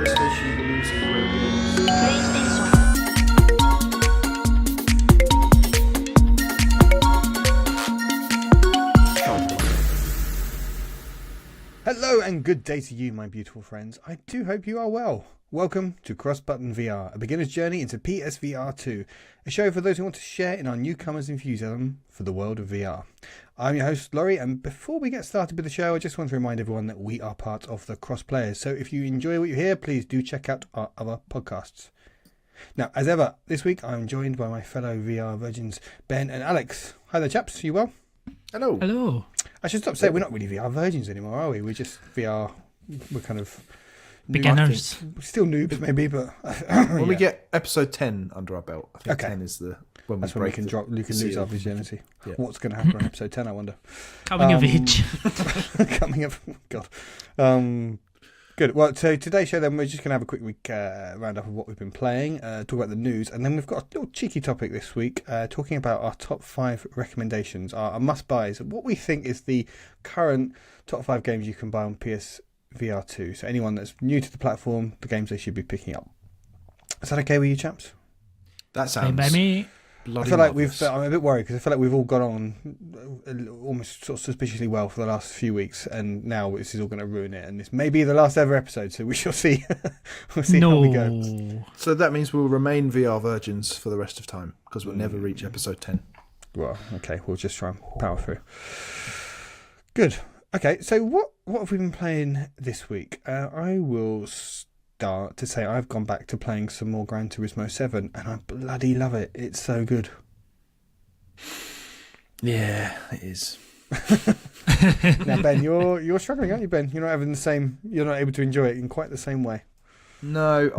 PlayStation believes in great games. PlayStation. Hello and good day to you, my beautiful friends. I do hope you are well. Welcome to CrossButton VR, a beginner's journey into PSVR2, a show for those who want to share in our newcomers' enthusiasm for the world of VR. I'm your host, Laurie, and before we get started with the show, I just want to remind everyone that we are part of the Cross Players, so if you enjoy what you hear, please do check out our other podcasts. Now, as ever, this week I'm joined by my fellow VR virgins, Ben and Alex. Hi there, chaps. You well? Hello. Hello. I should stop saying we're not really VR virgins anymore, are we? We're just VR. We're kind of beginners. We're still noobs, maybe, but When we get episode 10 under our belt, I think 10 is the when that's we when we break can drop. You can lose our virginity. Yeah. What's going to happen on episode 10? I wonder. Coming of age. Coming of God. Good. Well, so today's show, then we're just going to have a quick week roundup of what we've been playing, talk about the news, and then we've got a little cheeky topic this week, talking about our top 5 recommendations, our must-buys, what we think is the current top 5 games you can buy on PSVR2. So anyone that's new to the platform, the games they should be picking up. Is that okay with you, chaps? That sounds By me. bloody I feel like marvellous. I'm a bit worried because I feel like we've all gone on almost sort of suspiciously well for the last few weeks, and now this is all going to ruin it. And this may be the last ever episode, so we shall see. We'll see how we go. So that means we'll remain VR virgins for the rest of time, because we'll never reach episode 10. Well, okay, we'll just try and power through. Good. Okay, so what have we been playing this week? I will start to say I've gone back to playing some more Gran Turismo 7, and I bloody love it. It's so good. Yeah, it is. Now, Ben, you're struggling, aren't you, Ben? You're not having the same. You're not able to enjoy it in quite the same way. No,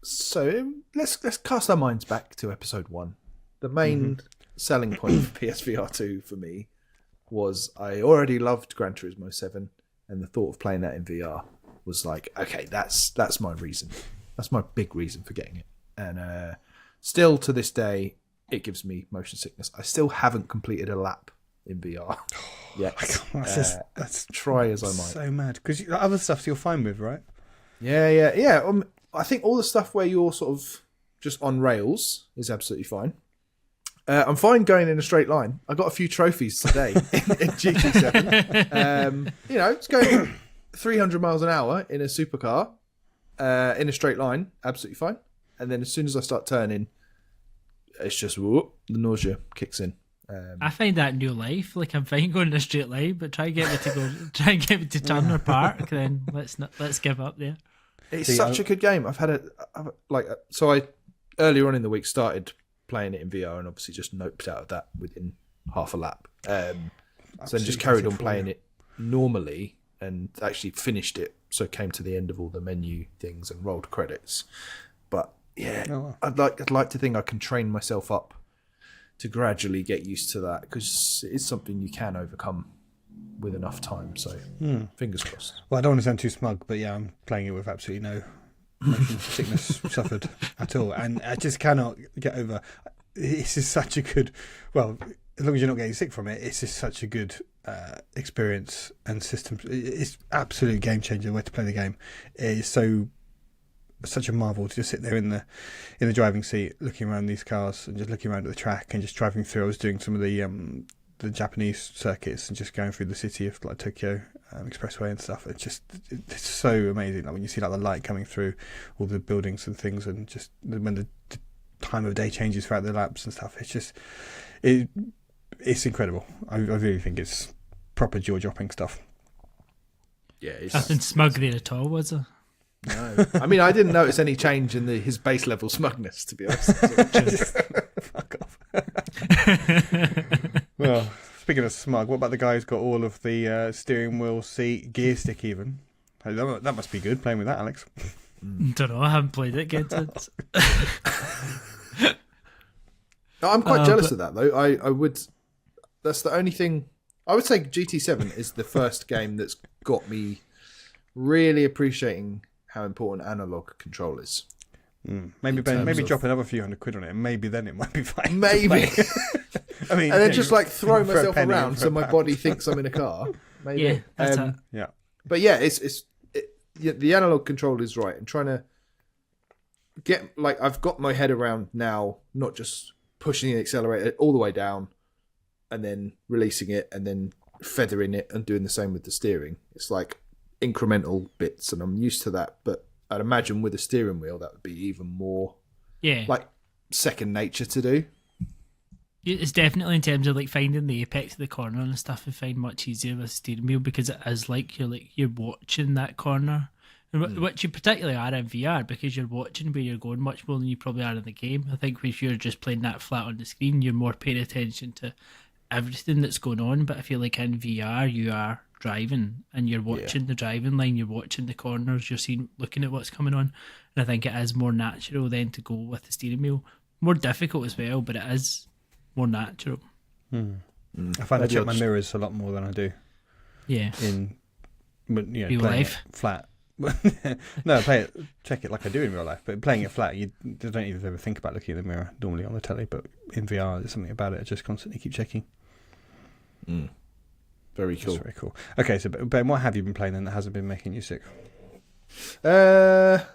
So let's cast our minds back to episode 1. The main selling point of PSVR2 for me was I already loved Gran Turismo 7, and the thought of playing that in VR was like, okay, that's my reason. That's my big reason for getting it. And still to this day, it gives me motion sickness. I still haven't completed a lap in VR yet. That's try as I might. So mad because other stuff you're fine with, right? Yeah. I think all the stuff where you're sort of just on rails is absolutely fine. I'm fine going in a straight line. I got a few trophies today in GT7. It's going 300 miles an hour in a supercar in a straight line, absolutely fine. And then as soon as I start turning, it's just whoop, the nausea kicks in. I find that new life. Like I'm fine going in a straight line, but try and get me to Turner Park. Then let's give up there. It's such a good game. I earlier on in the week started playing it in VR and obviously just noped out of that within half a lap. So then just carried on playing it normally and actually finished it. So came to the end of all the menu things and rolled credits. But yeah, I'd like to think I can train myself up to gradually get used to that, because it's something you can overcome with enough time. So fingers crossed. Well, I don't want to sound too smug, but yeah, I'm playing it with absolutely no motion sickness suffered at all, and I just cannot get over. This is such a good. Well, as long as you're not getting sick from it, it's just such a good experience and system. It's absolute game changer the way to play the game. It is such a marvel to just sit there in the driving seat, looking around these cars and just looking around at the track and just driving through. I was doing some of the Japanese circuits and just going through the city of like Tokyo Expressway and stuff. It's so amazing. Like when you see like the light coming through all the buildings and things, and just when the time of day changes throughout the laps and stuff. It's incredible. I really think it's proper jaw-dropping stuff. Yeah, it's Nothing smug there at all, was there? No, I mean I didn't notice any change in his base level smugness, to be honest. Fuck off. Well, speaking of smug, what about the guy who's got all of the steering wheel, seat, gear stick even? That must be good, playing with that, Alex. Don't know, I haven't played it yet. I'm quite jealous of that, though. I would. That's the only thing. I would say GT7 is the first game that's got me really appreciating how important analog control is. Maybe drop another few £100 on it, and maybe then it might be fine. Maybe. I mean, and then just like throw for a myself penny around for so a my pound. body thinks I'm in a car. Maybe. Yeah, that's it. Yeah. But yeah, the analog control is right, and trying to get like I've got my head around now, not just pushing the accelerator all the way down and then releasing it and then feathering it and doing the same with the steering. It's like incremental bits, and I'm used to that. But I'd imagine with a steering wheel that would be even more like second nature to do. It's definitely in terms of like finding the apex of the corner and stuff. I find much easier with a steering wheel because it is like you're watching that corner, and which you particularly are in VR because you're watching where you're going much more than you probably are in the game. I think if you're just playing that flat on the screen, you're more paying attention to everything that's going on. But I feel like in VR you are driving and you're watching the driving line, you're watching the corners, you're seeing, looking at what's coming on, and I think it is more natural then to go with the steering wheel. More difficult as well, but it is more natural. I find I check my mirrors a lot more than I do. Yeah. In real life. Flat. No, check it like I do in real life, but playing it flat, you don't even ever think about looking at the mirror normally on the telly, but in VR, there's something about it. I just constantly keep checking. Very cool. That's very cool. Okay, so Ben, what have you been playing then that hasn't been making you sick? Good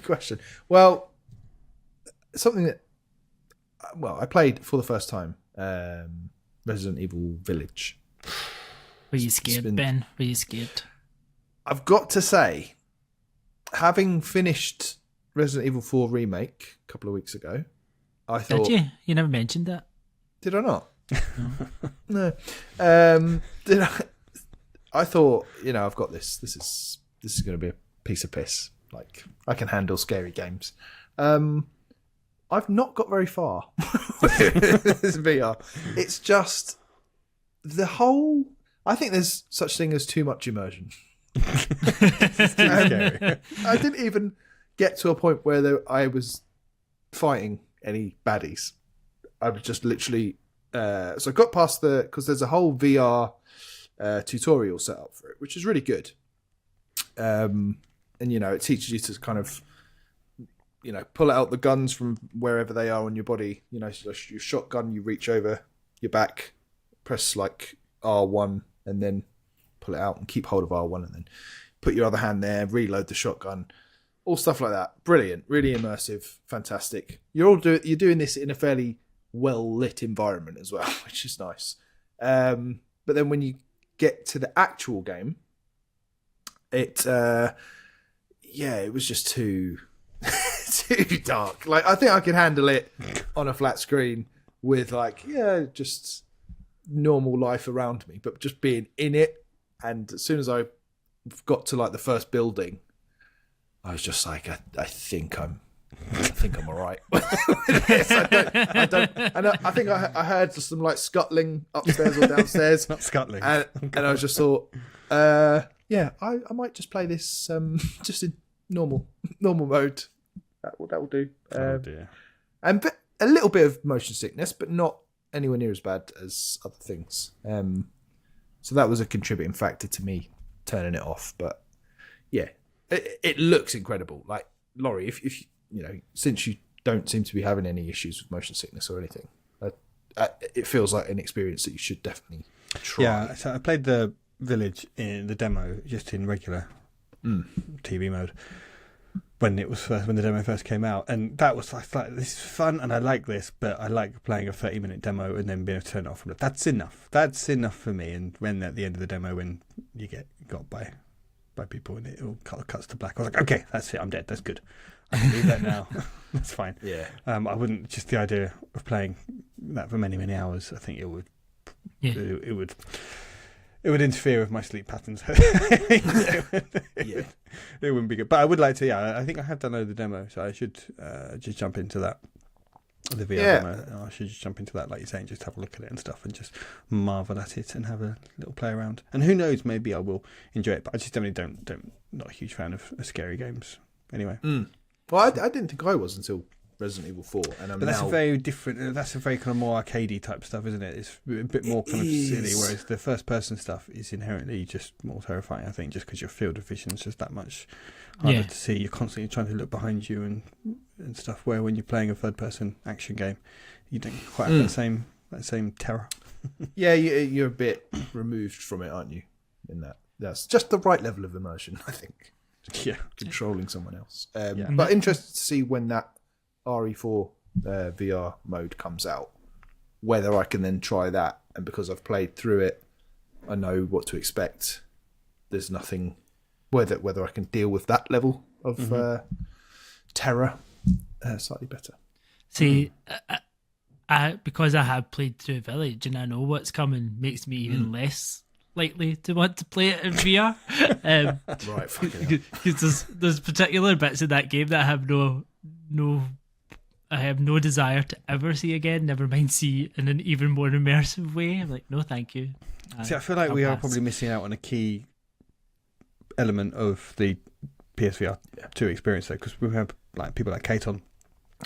question. Well, something that I played for the first time, Resident Evil Village. Were you scared, Ben? Were you scared? I've got to say, having finished Resident Evil 4 Remake a couple of weeks ago, I thought... Did you? You never mentioned that. Did I not? No. No. I thought, I've got this. This is going to be a piece of piss. Like, I can handle scary games. I've not got very far with this VR. It's just the whole... I think there's such thing as too much immersion. It's too scary. I didn't even get to a point where I was fighting any baddies. I was just literally... so I got past because there's a whole VR tutorial set up for it, which is really good. And, it teaches you to kind of... pull out the guns from wherever they are on your body. So your shotgun, you reach over your back, press like R1, and then pull it out and keep hold of R1, and then put your other hand there, reload the shotgun, all stuff like that. Brilliant, really immersive, fantastic. You're doing this in a fairly well lit environment as well, which is nice. But then when you get to the actual game, it was just too dark. Like, I think I could handle it on a flat screen with just normal life around me, but just being in it. And as soon as I got to like the first building, I was just like, I think I'm all right. I don't. And I think I heard some like scuttling upstairs or downstairs. Not scuttling. And I just thought, I might just play this just in normal mode. That will do. Oh dear. And a little bit of motion sickness, but not anywhere near as bad as other things. So that was a contributing factor to me turning it off. But yeah, it looks incredible. Like, Laurie, if since you don't seem to be having any issues with motion sickness or anything, it feels like an experience that you should definitely try. Yeah, so I played the Village in the demo just in regular TV mode when the demo first came out, and that was like this is fun and I like this, but I like playing a 30-minute demo and then being able to turn it off. That's enough for me. And when at the end of the demo, when you get got by people and it all cuts to black, I was like, okay, that's it, I'm dead, that's good, I can leave that now. That's fine. Yeah. I wouldn't, just the idea of playing that for many hours, I think it would interfere with my sleep patterns. It wouldn't be good. But I would like to, I think I have downloaded the demo, so I should just jump into that. The VR demo. I should just jump into that, like you're saying, just have a look at it and stuff and just marvel at it and have a little play around. And who knows, maybe I will enjoy it, but I just definitely not a huge fan of scary games. Anyway. Well, I didn't think I was until Resident Evil 4. But that's a very different, that's a very kind of more arcadey type stuff, isn't it? It's a bit more kind of silly, whereas the first person stuff is inherently just more terrifying, I think, just because your field of vision is just that much harder to see. You're constantly trying to look behind you and stuff, where when you're playing a third person action game, you don't quite have that same terror. Yeah, you're a bit removed from it, aren't you, in that that's just the right level of immersion, I think. Yeah. Controlling someone else. Yeah. But interested to see when that RE4 VR mode comes out, whether I can then try that. And because I've played through it, I know what to expect. There's nothing whether I can deal with that level of terror slightly better. See, because I have played through Village and I know what's coming, makes me even less likely to want to play it in VR. Right, fucking hell. Because there's particular bits of that game that I have no desire to ever see again, never mind see in an even more immersive way. I'm like, no thank you. See, I feel like we are probably missing out on a key element of the PSVR2 experience though, because we have like people like Kate on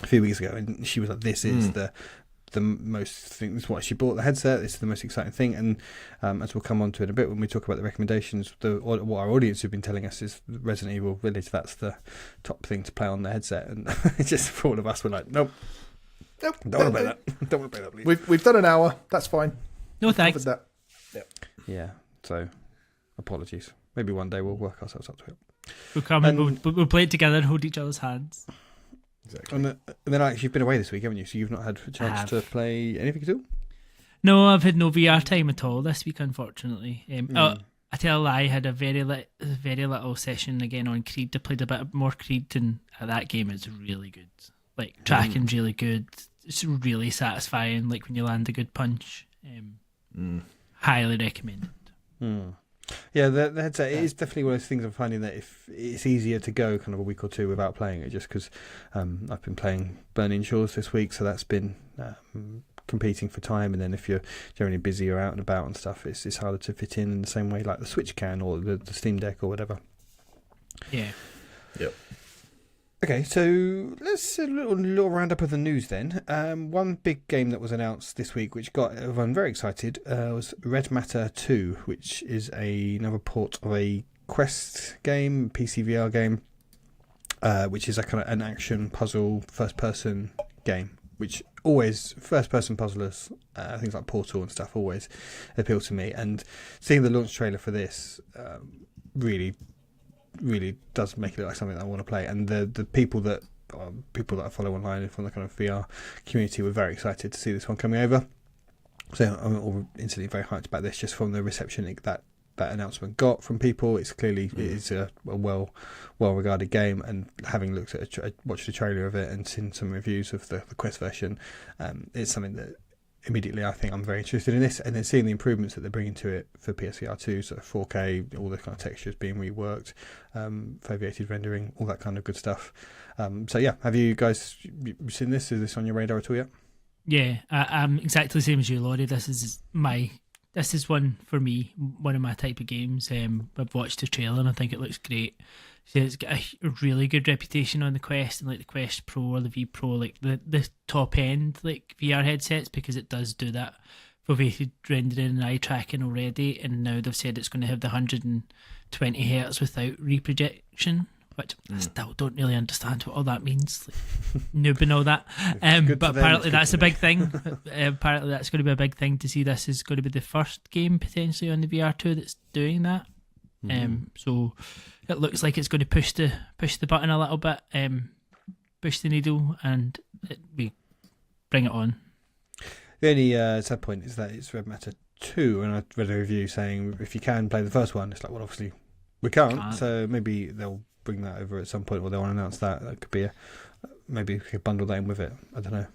a few weeks ago, and she was like, "This is the most thing. This is what she bought the headset. This is the most exciting thing." And as we'll come on to in a bit when we talk about the recommendations, what our audience have been telling us is Resident Evil Village. That's the top thing to play on the headset, and it's just for all of us, we're like, "Nope, don't want to play that. Don't want to play that, please." We've done an hour. That's fine. No thanks. Covered that. Yeah. So, apologies. Maybe one day we'll work ourselves up to it. We'll come and we'll play it together and hold each other's hands. Exactly. And then actually, you've been away this week, haven't you? So you've not had a chance to play anything at all? No, I've had no VR time at all this week, unfortunately. I tell a lie, I had a very little session again on Creed. I played a bit more Creed, and that game is really good. Like, tracking's really good. It's really satisfying, like when you land a good punch. Highly recommended. Yeah, the headset is definitely one of those things I'm finding that if it's easier to go kind of a week or two without playing it, just because I've been playing Burning Shores this week, so that's been competing for time, and then if you're generally busy or out and about and stuff, it's harder to fit in the same way like the Switch can or the Steam Deck or whatever. Yeah. Yep. Okay, so let's a little roundup of the news then. One big game that was announced this week, which got everyone very excited, was Red Matter 2, which is another port of a Quest game, PC VR game, which is a kind of an action puzzle first-person game. Which always first-person puzzlers, things like Portal and stuff, always appeal to me. And seeing the launch trailer for this really does make it look like something that I want to play, and the people that I follow online from the kind of VR community were very excited to see this one coming over. So I'm instantly very hyped about this, just from the reception that announcement got from people. It's clearly it is a well regarded game, and having looked at watched a trailer of it and seen some reviews of the Quest version, it's something that immediately I think I'm very interested in this, and then seeing the improvements that they're bringing to it for PSVR2, so 4K, all the kind of textures being reworked, foveated rendering, all that kind of good stuff. So yeah, have you guys seen this? Is this on your radar at all yet? Yeah, I'm exactly the same as you, Laurie. This is one for me, one of my type of games. I've watched the trailer and I think it looks great. So it's got a really good reputation on the Quest and like the Quest Pro or the V Pro, like the top end like VR headsets, because it does do that foveated rendering and eye tracking already. And now they've said it's going to have the 120 hertz without reprojection, which I still don't really understand what all that means. Like, noob and all that. But apparently that's a big thing. Apparently that's going to be a big thing to see. This is going to be the first game potentially on the VR2 that's doing that. So it looks like it's going to push the button a little bit, push the needle, and we bring it on. The only sad point is that it's Red Matter 2, and I read a review saying if you can play the first one, it's like, well, obviously we can't. So maybe they'll bring that over at some point, or they'll announce that. That could be maybe we could bundle that in with it. I don't know.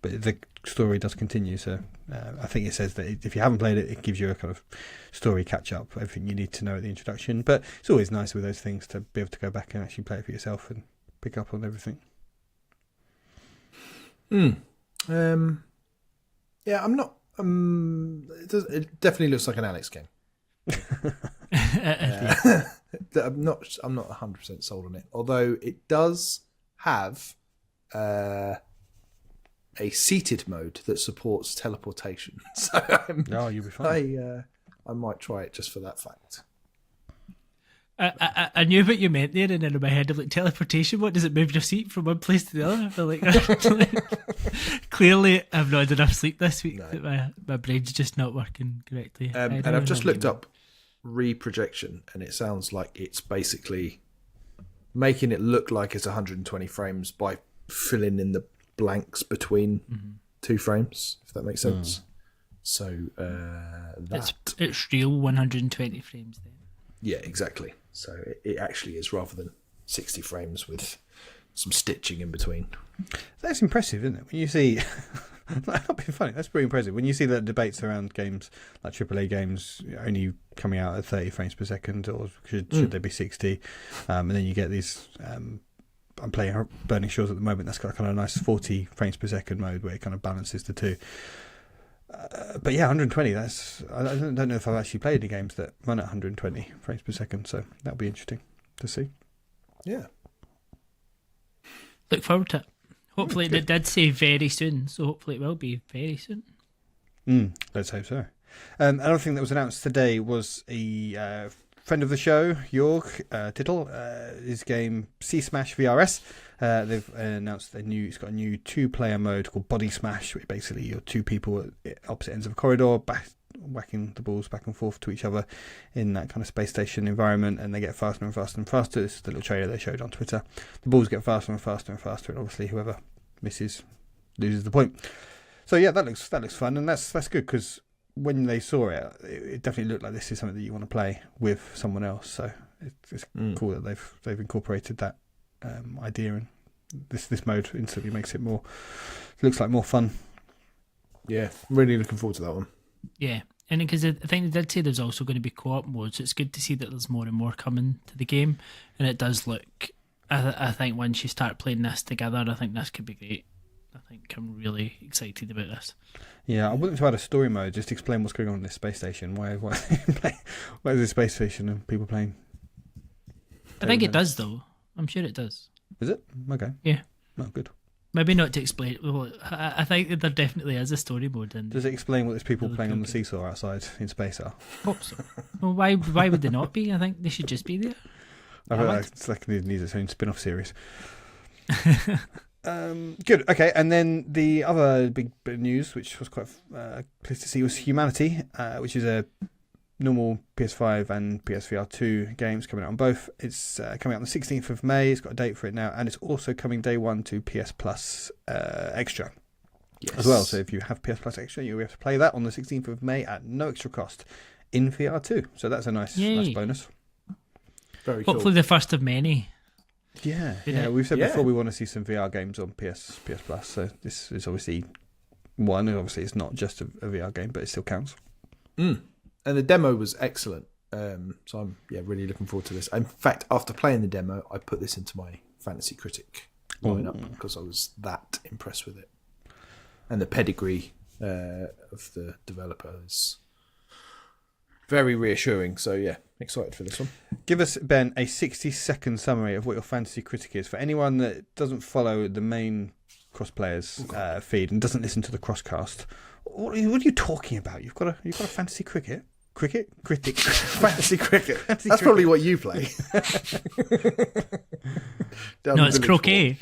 But the story does continue, so I think it says that if you haven't played it, it gives you a kind of story catch-up, everything you need to know at the introduction. But it's always nice with those things to be able to go back and actually play it for yourself and pick up on everything. Yeah, I'm not... it definitely looks like an Alex game. I'm not 100% sold on it, although it does have... a seated mode that supports teleportation. So you'll be fine. I might try it just for that fact. I knew what you meant there, and then in my head I'm like, teleportation, what does it move your seat from one place to the other? I feel like clearly I've not had enough sleep this week. No. That my brain's just not working correctly. And I've just looked up reprojection, and it sounds like it's basically making it look like it's 120 frames by filling in the blanks between two frames, if that makes sense. So it's real 120 frames then. Yeah, exactly. So it actually is, rather than 60 frames with some stitching in between. That's impressive, isn't it? When you see... That'll be funny. That's pretty impressive. When you see the debates around games, like AAA games, only coming out at 30 frames per second, or should they be 60? And then you get these... I'm playing Burning Shores at the moment. That's got kind of a nice 40 frames per second mode where it kind of balances the two. But yeah, 120. That's I don't know if I've actually played any games that run at 120 frames per second. So that'll be interesting to see. Yeah. Look forward to it. Hopefully, it did say very soon, so hopefully it will be very soon. Let's hope so. Another thing that was announced today was a friend of the show, Jorg Tittle, his game C Smash VRS. They've announced it's got a new 2-player mode called Body Smash, which basically you're two people at opposite ends of a corridor, whacking the balls back and forth to each other in that kind of space station environment, and they get faster and faster and faster. This is the little trailer they showed on Twitter. The balls get faster and faster and faster, and obviously whoever misses loses the point. So yeah, that looks fun, and that's good, because when they saw it, it definitely looked like this is something that you want to play with someone else. So it's cool that they've incorporated that idea, and this mode instantly makes it looks like more fun. Yeah, really looking forward to that one. Yeah, and because I think they did say there's also going to be co-op modes, so it's good to see that there's more and more coming to the game, and it does look. I think once you start playing this together, I think this could be great. I think I'm really excited about this. Yeah, I want them to add a story mode. Just explain what's going on in this space station. Why is this space station and people playing? I think it does, though. I'm sure it does. Is it? Okay. Yeah. Oh, good. Maybe not to explain. Well, I think that there definitely is a story mode in. Does it explain what these people playing on the seesaw outside in space are? Hope so. Well, why would they not be? I think they should just be there. It's like it needs its own spin-off series. Good. Okay, and then the other big bit of news, which was quite pleased to see, was Humanity, which is a normal PS5 and PSVR2 games coming out on both. It's coming out on the 16th of May. It's got a date for it now, and it's also coming day one to PS Plus Extra as well. So if you have PS Plus Extra, you'll have to play that on the 16th of May at no extra cost in VR2. So that's a nice bonus. Very cool. Hopefully the first of many. Yeah. We've said before we want to see some VR games on PS Plus. So this is obviously one. Obviously, it's not just a VR game, but it still counts. And the demo was excellent. So I'm really looking forward to this. In fact, after playing the demo, I put this into my Fantasy Critic lineup because I was that impressed with it. And the pedigree of the developer is very reassuring. So yeah, excited for this one. Give us, Ben, a 60-second summary of what your Fantasy Critic is for anyone that doesn't follow the main Crossplayers feed and doesn't listen to the Crosscast. What are you talking about? You've got a Fantasy Critic. Fantasy cricket. That's probably what you play. No, it's croquet.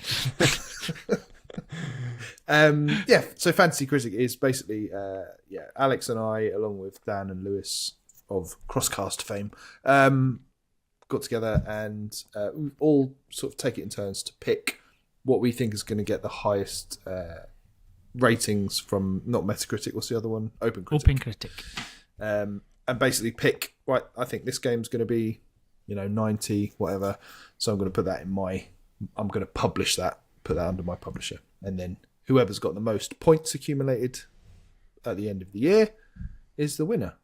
So Fantasy Critic is basically Alex and I, along with Dan and Lewis of Crosscast fame, got together and we all sort of take it in turns to pick what we think is going to get the highest ratings from, not Metacritic, what's the other one? OpenCritic. And basically pick, right, I think this game's going to be, 90, whatever. So I'm going to put that I'm going to publish that, put that under my publisher. And then whoever's got the most points accumulated at the end of the year is the winner.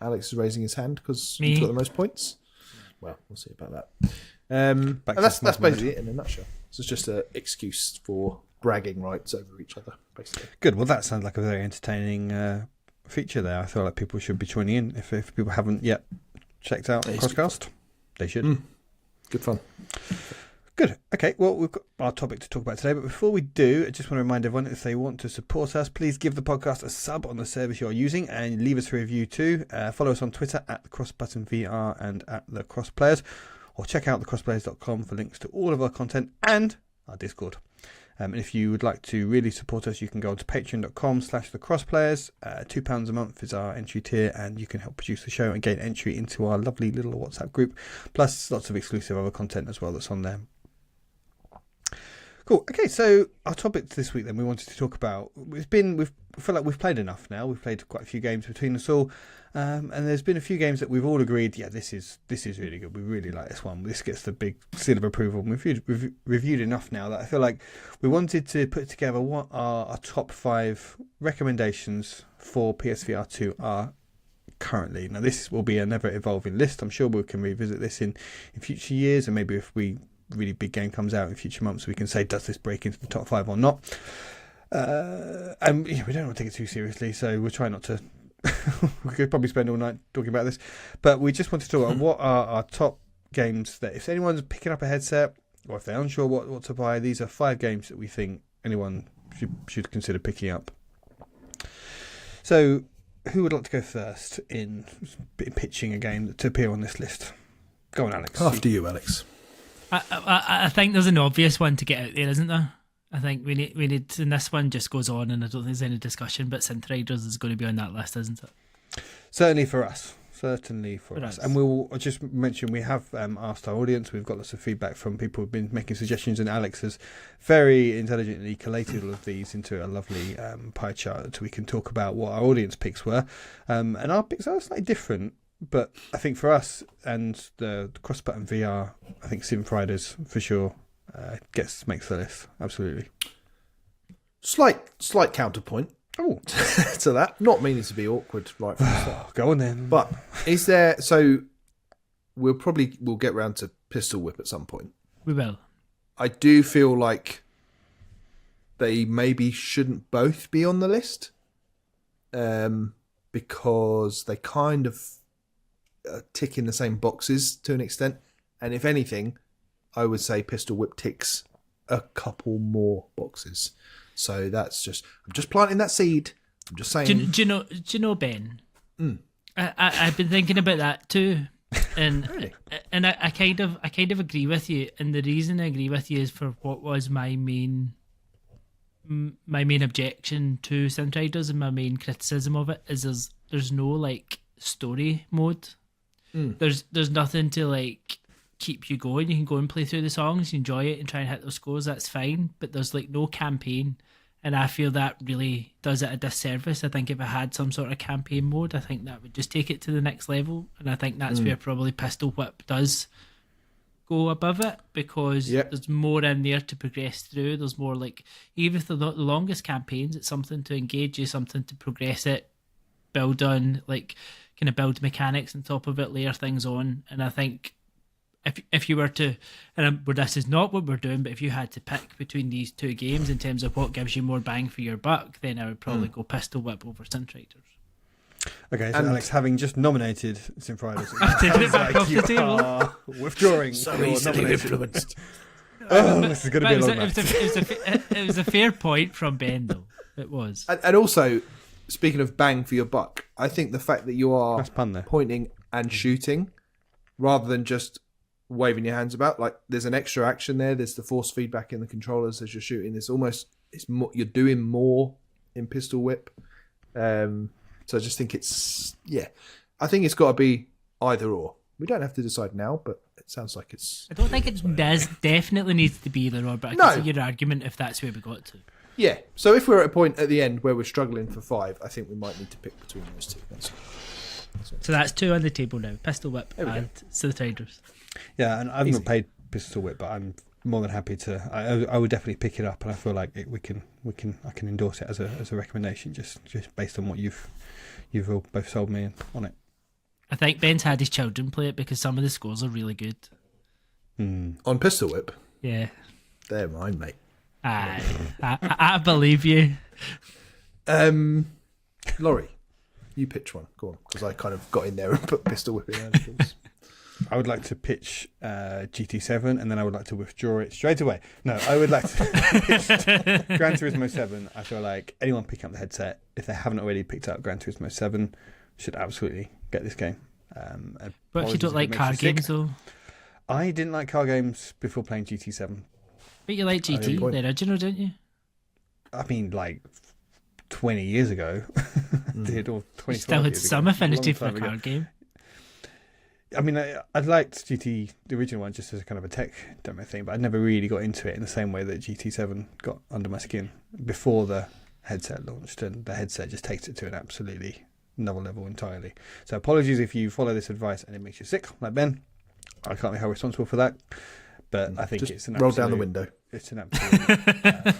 Alex is raising his hand because he's got the most points. Well, we'll see about that. And that's basically it in a nutshell. So it's just an excuse for bragging rights over each other, basically. Good. Well, that sounds like a very entertaining feature there. I feel like people should be joining in. If people haven't yet checked out Crosscast, they should. Good fun. Good. Okay, well, we've got our topic to talk about today, but before we do, I just want to remind everyone, if they want to support us, please give the podcast a sub on the service you're using and leave us a review too. Follow us on Twitter at CrossButtonVR and at the Crossplayers, or check out thecrossplayers.com for links to all of our content and our Discord. And if you would like to really support us, you can go on to patreon.com/thecrossplayers. £2 a month is our entry tier, and you can help produce the show and gain entry into our lovely little WhatsApp group, plus lots of exclusive other content as well that's on there. Cool. Okay, so our topic this week then we wanted to talk about, we feel like we've played enough now. We've played quite a few games between us all, and there's been a few games that we've all agreed, yeah, this is really good. We really like this one. This gets the big seal of approval. We've reviewed enough now that I feel like we wanted to put together what our top 5 recommendations for PSVR2 are currently. Now this will be a never evolving list. I'm sure we can revisit this in future years, and maybe if we really big game comes out in future months, we can say, does this break into the top 5 or not? And we don't want to take it too seriously, so we'll try not to. We could probably spend all night talking about this, but we just want to talk about what are our top games that if anyone's picking up a headset or if they're unsure what to buy, these are 5 games that we think anyone should consider picking up. So who would like to go first in pitching a game to appear on this list? Go on, Alex. After you, Alex. I think there's an obvious one to get out there, isn't there? I think we need, and this one just goes on, and I don't think there's any discussion. But Synth Riders is going to be on that list, isn't it? Certainly for us. And we'll just mention we have asked our audience. We've got lots of feedback from people who've been making suggestions, and Alex has very intelligently collated all of these into a lovely pie chart so we can talk about what our audience picks were. And our picks are slightly different. But I think for us and the CrossButton VR, I think Synth Riders for sure makes the list. Absolutely. Slight counterpoint. Oh, to that. Not meaning to be awkward right from the start. Go on then. But is there? So we'll get round to Pistol Whip at some point. We will. I do feel like they maybe shouldn't both be on the list, because they kind of tick in the same boxes to an extent, and if anything, I would say Pistol Whip ticks a couple more boxes. So that's I'm just planting that seed. I'm just saying. Do you know Ben? I've been thinking about that too, and Really? and I kind of agree with you. And the reason I agree with you is for what was my main objection to Synth Riders and my main criticism of it is there's no like story mode. There's nothing to like keep you going. You can go and play through the songs, enjoy it, and try and hit those scores. That's fine, but there's like no campaign, and I feel that really does it a disservice. I think if it had some sort of campaign mode, I think that would just take it to the next level, and I think that's where probably Pistol Whip does go above it, because there's more in there to progress through. There's more like, even if they're not the longest campaigns, it's something to engage you, something to progress it, build on, like kind of build mechanics on top of it, layer things on. And I think if you were to, this is not what we're doing, but if you had to pick between these 2 games in terms of what gives you more bang for your buck, then I would probably go Pistol Whip over Synth Riders. Okay, so Alex, having just nominated Synth Riders, I've taken it back off the table. are withdrawing. So easily influenced. This is going to be a long night. It was a fair point from Ben, though. It was. And also, speaking of bang for your buck, I think the fact that you are Nice pun there. pointing and shooting rather than just waving your hands about, like there's an extra action there. There's the force feedback in the controllers as you're shooting. It's more, you're doing more in Pistol Whip. So I just think I think it's got to be either or. We don't have to decide now, but it sounds like it's. I don't think it definitely needs to be either or, but I can see your argument if that's where we got to. Yeah. So if we're at a point at the end where we're struggling for 5, I think we might need to pick between those 2. That's all. So that's 2 on the table now: Pistol Whip and Synth Riders. Yeah, and I've not played Pistol Whip, but I'm more than happy to. I would definitely pick it up, and I feel like I can endorse it as a recommendation, just based on what you've all both sold me on it. I think Ben's had his children play it because some of the scores are really good. On Pistol Whip? Yeah. They're mine, mate. I believe you. Laurie, you pitch one. Go on, because I kind of got in there and put Pistol Whip in there. I would like to pitch GT7, and then I would like to withdraw it straight away. No, I would like to pitch Gran Turismo 7. I feel like anyone picking up the headset, if they haven't already picked up Gran Turismo 7, should absolutely get this game. But if you don't like car games, though? I didn't like car games before playing GT7. But you like GT, the original, didn't you? I mean, like 20 years ago, did or 20 Still had some affinity for a ago. card game. I mean, I liked GT, the original one, just as a kind of a tech demo thing, but I never really got into it in the same way that GT7 got under my skin before the headset launched, and the headset just takes it to an absolutely another level entirely. So apologies if you follow this advice and it makes you sick, like Ben. I can't be held responsible for that, but I think just it's an roll absolute, down the window. It's an absolute...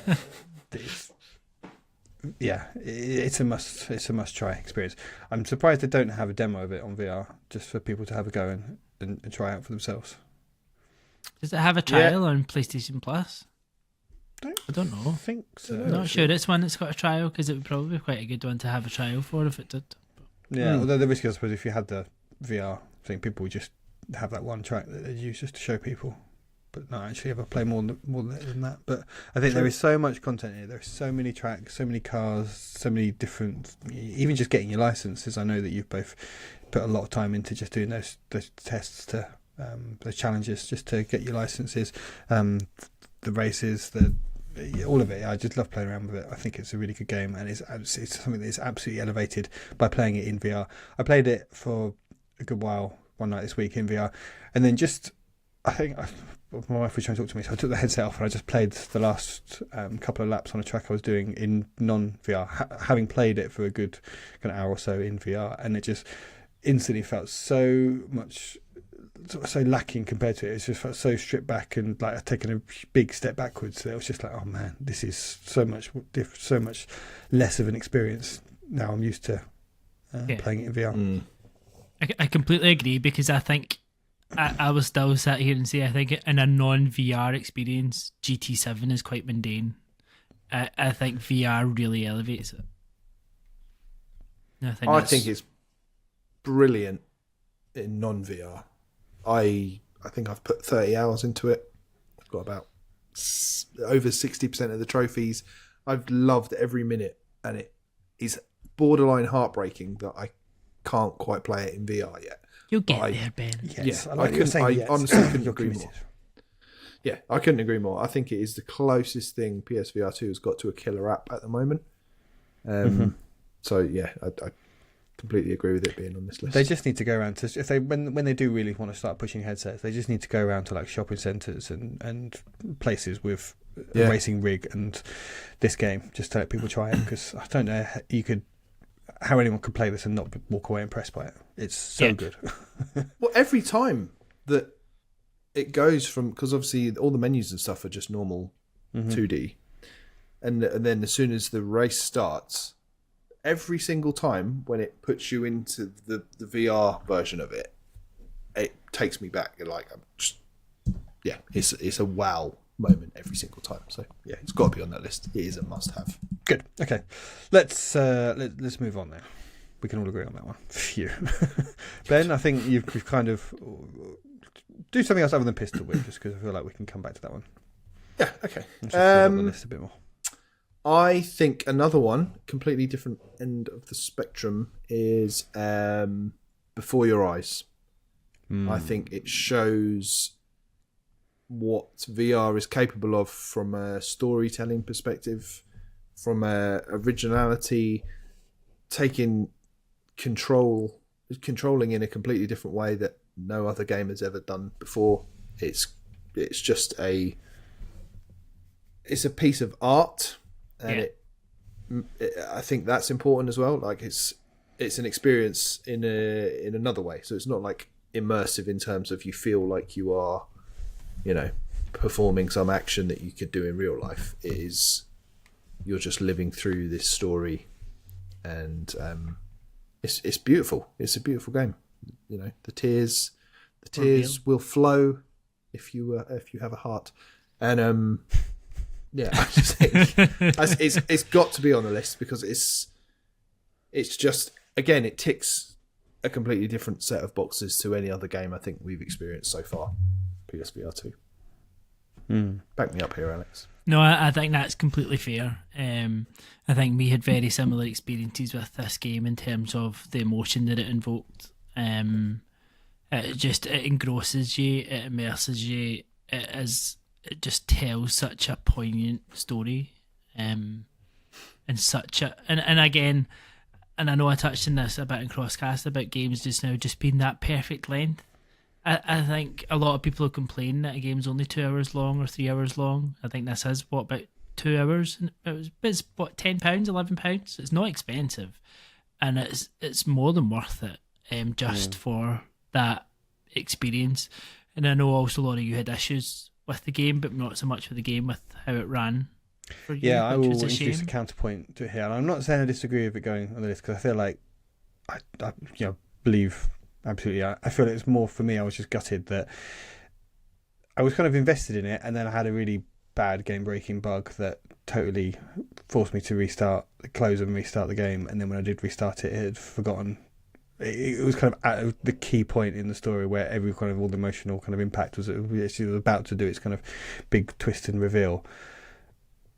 it's a must. It's a must-try experience. I'm surprised they don't have a demo of it on VR, just for people to have a go and try out for themselves. Does it have a trial on PlayStation Plus? I don't know. I think so. I'm not sure it's one that's got a trial, because it would probably be quite a good one to have a trial for if it did. Yeah, although the risk is, I suppose, if you had the VR thing, people would just have that one track that they use just to show people, but not actually ever play more than that. But I think there is so much content here. There are so many tracks, so many cars, so many different. Even just getting your licenses. I know that you've both put a lot of time into just doing those tests to those challenges just to get your licenses, the races, all of it. I just love playing around with it. I think it's a really good game, and it's something that is absolutely elevated by playing it in VR. I played it for a good while one night this week in VR, and then I think my wife was trying to talk to me, so I took the headset off and I just played the last couple of laps on a track I was doing in non-VR, having played it for a good kind of hour or so in VR, and it just instantly felt so lacking compared to it. It just felt so stripped back and like I'd taken a big step backwards. So it was just like, oh man, this is so much less of an experience. Now I'm used to playing it in VR. I completely agree, because I think I will still sit here and say I think in a non-VR experience, GT7 is quite mundane. I think VR really elevates it. I think it's brilliant in non-VR. I think I've put 30 hours into it. I've got about over 60% of the trophies. I've loved every minute, and it is borderline heartbreaking that I can't quite play it in VR yet. You'll get there, Ben. Yes, I honestly couldn't agree more. Yeah, I couldn't agree more. I think it is the closest thing PSVR2 has got to a killer app at the moment. So yeah, I completely agree with it being on this list. They just need to go around to when they do really want to start pushing headsets, they just need to go around to like shopping centres and places with a racing rig and this game, just to let people try it, because I don't know how anyone could play this and not walk away impressed by it. It's so good. Well, every time that it goes from, because obviously all the menus and stuff are just normal 2D, and then as soon as the race starts, every single time when it puts you into the VR version of it, it takes me back. Like, I'm just, it's a wow moment every single time. So yeah, it's got to be on that list. It is a must-have. Good. Okay, let's move on now. We can all agree on that one. Phew. Ben, I think you've kind of do something else other than Pistol Whip, just because I feel like we can come back to that one. Yeah. Okay. Let's just fill up the list a bit more. I think another one, completely different end of the spectrum, is Before Your Eyes. I think it shows what VR is capable of from a storytelling perspective, from a originality, taking controlling in a completely different way that no other game has ever done before. It's just a piece of art. And I think that's important as well. Like it's an experience in another way. So it's not like immersive in terms of you feel like you are, performing some action that you could do in real life. It is, you're just living through this story, and it's beautiful. It's a beautiful game. The tears will flow if you have a heart, and yeah, I just think it's got to be on the list, because it's just, again, it ticks a completely different set of boxes to any other game I think we've experienced so far. PSVR2. Back me up here, Alex. No, I think that's completely fair. I think we had very similar experiences with this game in terms of the emotion that it invoked. It engrosses you, it immerses you. It it just tells such a poignant story, and such a and again, and I know I touched on this a bit in Crosscast about games just now just being that perfect length. I think a lot of people are complaining that a game's only 2 hours long or 3 hours long. I think this is about 2 hours, and it's what, £10, £11. It's not expensive, and it's more than worth it, just for that experience. And I know also a lot of you had issues with the game, but not so much with the game, with how it ran for you. Yeah, I which will was a introduce a shame. counterpoint to it here. And I'm not saying I disagree with it going on the list, because I feel like I believe absolutely. I feel it's more for me. I was just gutted that I was kind of invested in it, and then I had a really bad game-breaking bug that totally forced me to close and restart the game. And then when I did restart it, it had forgotten. It was kind of at the key point in the story where every kind of all the emotional kind of impact was actually about to do its kind of big twist and reveal,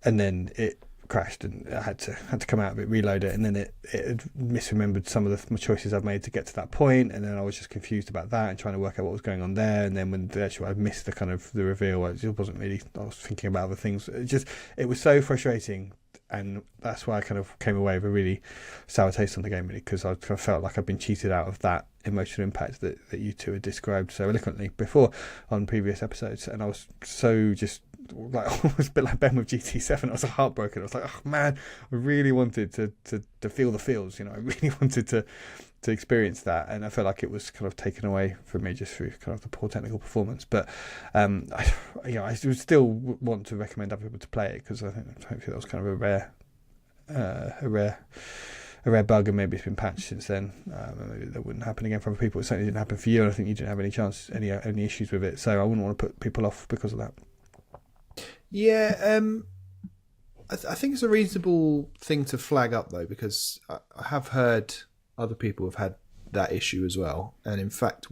and then it crashed, and I had to come out of it, reload it, and then it had misremembered some of the choices I've made to get to that point, and then I was just confused about that and trying to work out what was going on there. And then when I missed the kind of the reveal, it wasn't really. I was thinking about other things. It was so frustrating. And that's why I kind of came away with a really sour taste on the game, really, because I kind of felt like I'd been cheated out of that emotional impact that you two had described so eloquently before on previous episodes. And I was so just like almost a bit like Ben with GT7. I was heartbroken. I was like, oh man, I really wanted to feel the feels. I really wanted to experience that, and I felt like it was kind of taken away from me just through kind of the poor technical performance. But I would still want to recommend other people to play it, because I think hopefully that was kind of a rare bug, and maybe it's been patched since then. Maybe that wouldn't happen again for other people. It certainly didn't happen for you, and I think you didn't have any issues with it. So I wouldn't want to put people off because of that. Yeah, I think it's a reasonable thing to flag up though, because I have heard other people have had that issue as well. And in fact,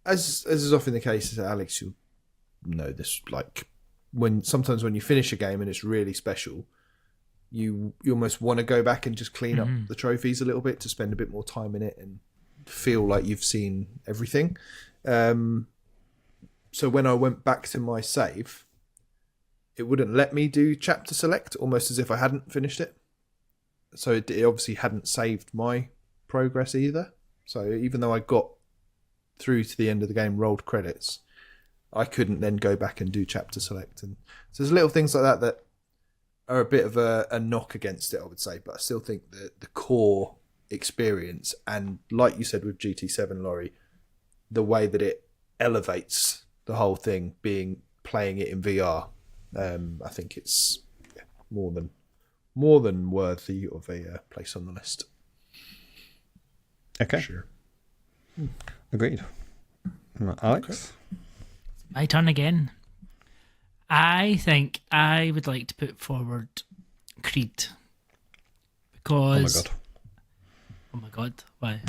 as is often the case, Alex, you'll know this, like sometimes when you finish a game and it's really special, you almost want to go back and just clean up the trophies a little bit to spend a bit more time in it and feel like you've seen everything. So when I went back to my save, it wouldn't let me do chapter select, almost as if I hadn't finished it. So it obviously hadn't saved my progress either. So even though I got through to the end of the game, rolled credits, I couldn't then go back and do chapter select. And so there's little things like that are a bit of a knock against it, I would say. But I still think that the core experience, and like you said with GT7, Laurie, the way that it elevates the whole thing, playing it in VR, I think it's more than worthy of a place on the list. Okay. Sure. Agreed. Alex? Okay. My turn again. I think I would like to put forward Creed. Because... Oh my god. Why?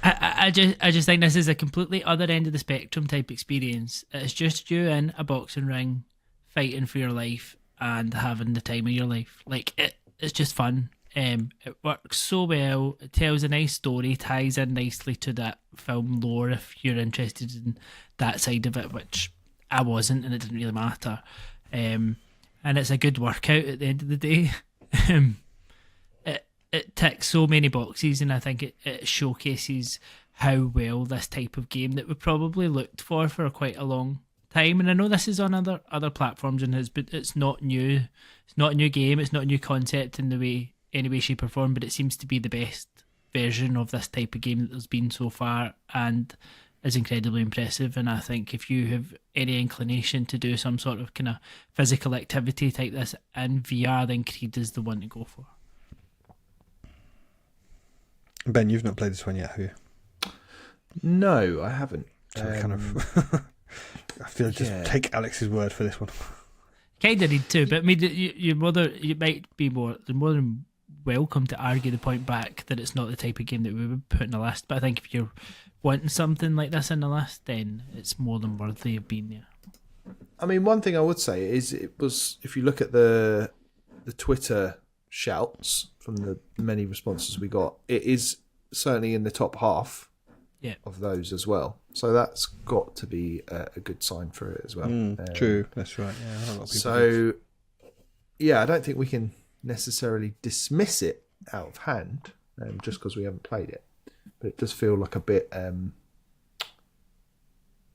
I just think this is a completely other end of the spectrum type experience. It's just you in a boxing ring, fighting for your life and having the time of your life. Like it's just fun. It works so well. It tells a nice story, ties in nicely to that film lore if you're interested in that side of it, which I wasn't, and it didn't really matter. And it's a good workout at the end of the day. It ticks so many boxes, and I think it showcases how well this type of game that we probably looked for quite a long time. And I know this is on other platforms and but it's not new. It's not a new game. It's not a new concept in any way, shape or form. But it seems to be the best version of this type of game that there's been so far, and is incredibly impressive. And I think if you have any inclination to do some sort of kind of physical activity like this in VR, then Creed is the one to go for. Ben, you've not played this one yet, have you? No, I haven't. So kind of, I feel just take Alex's word for this one. Kind of need to, but I mean, you might be more than welcome to argue the point back that it's not the type of game that we would put in the list. But I think if you're wanting something like this in the list, then it's more than worthy of being there. I mean, one thing I would say is if you look at the Twitter shouts from the many responses we got, it is certainly in the top half of those as well. So that's got to be a good sign for it as well. True, that's right. Yeah, a lot of people so, yeah, I don't think we can necessarily dismiss it out of hand just because we haven't played it. But it does feel like a bit,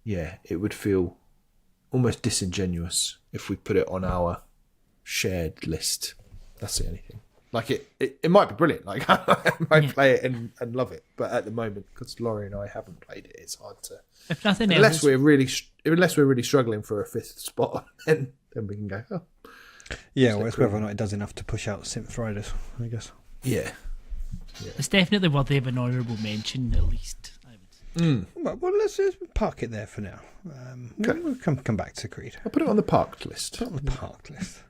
it would feel almost disingenuous if we put it on our shared list. That's the only thing. Like it might be brilliant. Like I might play it and love it, but at the moment, because Laurie and I haven't played it, it's hard to. If nothing unless else, we're really struggling for a fifth spot, then we can go. Oh, yeah, well, it's whether or not it does enough to push out Synth Riders, I guess. Yeah. it's definitely worthy of an honourable mention at least. I would. Well, let's park it there for now. We'll come back to Creed. I'll put it on the parked list. Put it on the parked list.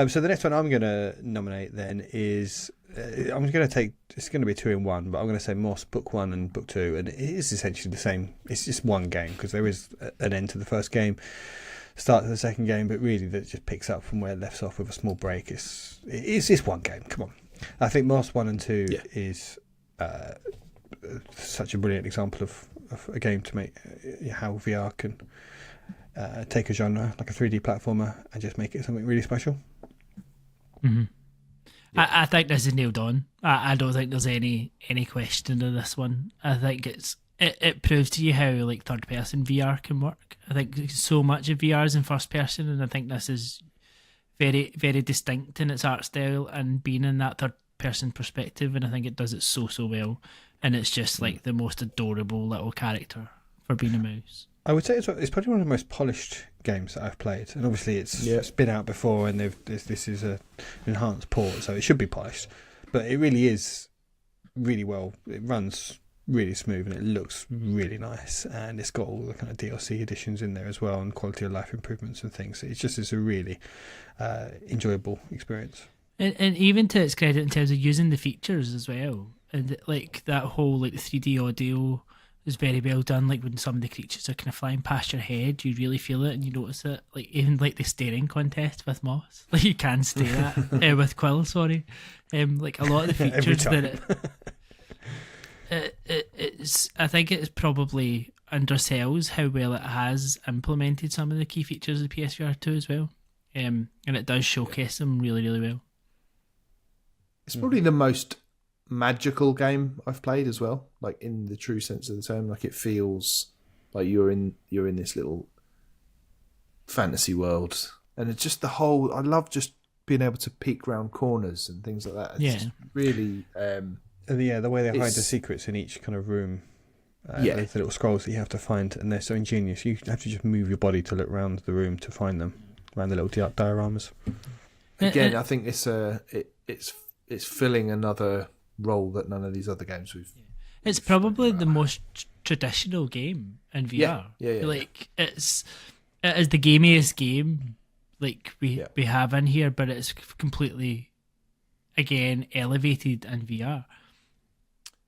So the next one I'm going to nominate then is I'm going to take. It's going to be 2 in 1, but I'm going to say Moss Book 1 and Book 2, and it is essentially the same. It's just one game because there is an end to the first game, start to the second game, but really that just picks up from where it left off with a small break. It's one game. Come on, I think Moss 1 and 2 is such a brilliant example of a game to make how VR can take a genre like a 3D platformer and just make it something really special. Mm-hmm. Yeah. I think this is nailed on. I don't think there's any question in this one. I think it proves to you how like third person VR can work. I think so much of VR is in first person, and I think this is very, very distinct in its art style and being in that third person perspective, and I think it does it so well. And it's just like the most adorable little character for being a mouse. I would say it's probably one of the most polished games that I've played, and obviously it's been out before, and this is an enhanced port, so it should be polished. But it really is really well. It runs really smooth, and it looks really nice, and it's got all the kind of DLC additions in there as well, and quality of life improvements and things. It's a really enjoyable experience. And even to its credit in terms of using the features as well, and like that whole like the 3D audio is very well done. Like when some of the creatures are kind of flying past your head, you really feel it and you notice it. Like even like the staring contest with Moss, like you can stare at with Quill. Sorry, like a lot of the features that it's. I think it's probably undersells how well it has implemented some of the key features of the PSVR2 as well, and it does showcase them really, really well. It's probably the most magical game I've played as well, like in the true sense of the term. Like it feels like you're in this little fantasy world, and it's just the whole. I love just being able to peek round corners and things like that. It's just really. The way they hide the secrets in each kind of room. The little scrolls that you have to find, and they're so ingenious. You have to just move your body to look around the room to find them, around the little dioramas. Again, I think it's filling another role that none of these other games we've. It's probably the most traditional game in VR. Yeah. Like it is the gamiest game like we have in here, but it's completely again elevated in VR.